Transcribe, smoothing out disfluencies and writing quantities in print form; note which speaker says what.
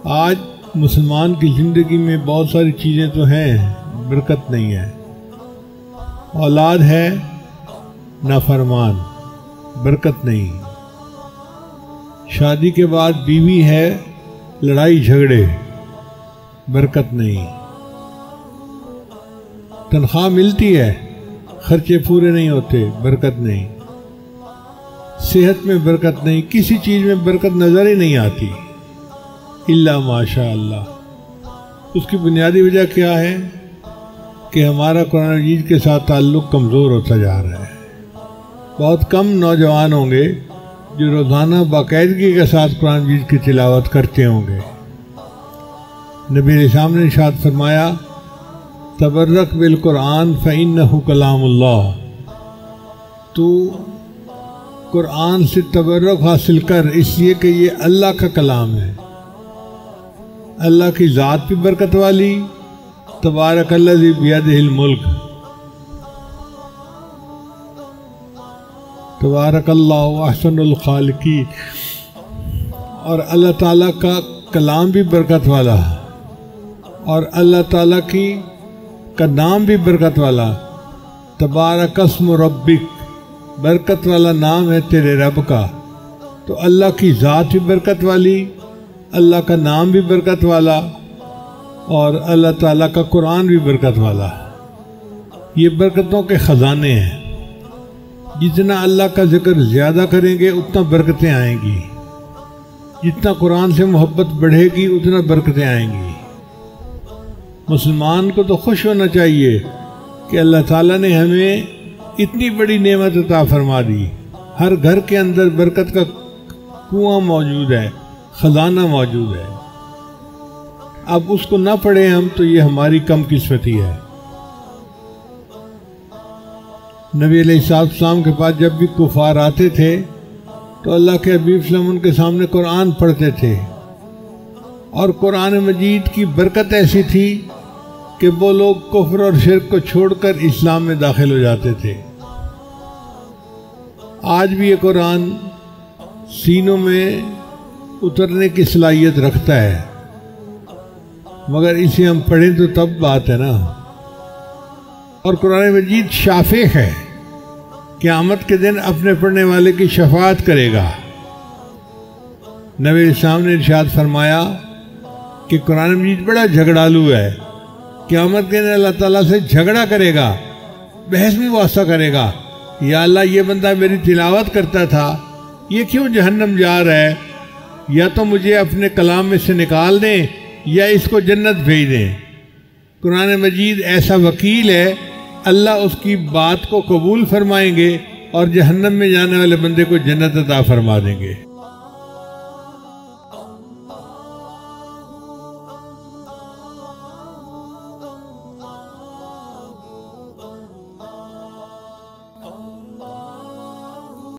Speaker 1: آج مسلمان کی زندگی میں بہت ساری چیزیں تو ہیں، برکت نہیں ہے۔ اولاد ہے نافرمان، برکت نہیں۔ شادی کے بعد بیوی ہے، لڑائی جھگڑے، برکت نہیں۔ تنخواہ ملتی ہے، خرچے پورے نہیں ہوتے، برکت نہیں۔ صحت میں برکت نہیں، کسی چیز میں برکت نظر ہی نہیں آتی الا ماشاء اللہ۔ اس کی بنیادی وجہ کیا ہے کہ ہمارا قرآن مجید کے ساتھ تعلق کمزور ہوتا جا رہا ہے۔ بہت کم نوجوان ہوں گے جو روزانہ باقاعدگی کے ساتھ قرآن مجید کی تلاوت کرتے ہوں گے۔ نبی علیہ السلام نے ارشاد فرمایا، تبرک بالقرآن فإنہ کلام اللہ۔ تو قرآن سے تبرک حاصل کر، اس لیے کہ یہ اللہ کا کلام ہے، اللہ کی ذات بھی برکت والی۔ تبارک الذی بیدہ الملک، تبارک اللہ احسن الخالقین۔ اور اللہ تعالیٰ کا کلام بھی برکت والا اور اللہ تعالیٰ کا نام بھی برکت والا۔ تبارک اسم ربک، برکت والا نام ہے تیرے رب کا۔ تو اللہ کی ذات بھی برکت والی، اللہ کا نام بھی برکت والا، اور اللہ تعالیٰ کا قرآن بھی برکت والا۔ یہ برکتوں کے خزانے ہیں۔ جتنا اللہ کا ذکر زیادہ کریں گے اتنا برکتیں آئیں گی، جتنا قرآن سے محبت بڑھے گی اتنا برکتیں آئیں گی۔ مسلمان کو تو خوش ہونا چاہیے کہ اللہ تعالیٰ نے ہمیں اتنی بڑی نعمت عطا فرما دی۔ ہر گھر کے اندر برکت کا کنواں موجود ہے، خزانہ موجود ہے۔ اب اس کو نہ پڑھیں ہم تو یہ ہماری کم قسمتی ہے۔ نبی علیہ السلام کے پاس جب بھی کفار آتے تھے تو اللہ کے حبیب صلی اللہ علیہ وسلم ان کے سامنے قرآن پڑھتے تھے، اور قرآن مجید کی برکت ایسی تھی کہ وہ لوگ کفر اور شرک کو چھوڑ کر اسلام میں داخل ہو جاتے تھے۔ آج بھی یہ قرآن سینوں میں اترنے کی صلاحیت رکھتا ہے، مگر اسے ہم پڑھیں تو تب بات ہے نا۔ اور قرآن مجید شافع ہے، قیامت کے دن اپنے پڑھنے والے کی شفاعت کرے گا۔ نبی علیہ السلام نے ارشاد فرمایا کہ قرآن مجید بڑا جھگڑالو ہے، قیامت کے دن اللہ تعالیٰ سے جھگڑا کرے گا، بحث میں واسطہ کرے گا، یا اللہ یہ بندہ میری تلاوت کرتا تھا، یہ کیوں جہنم جا رہا ہے؟ یا تو مجھے اپنے کلام میں سے نکال دیں یا اس کو جنت بھیج دیں۔ قرآن مجید ایسا وکیل ہے، اللہ اس کی بات کو قبول فرمائیں گے اور جہنم میں جانے والے بندے کو جنت عطا فرما دیں گے۔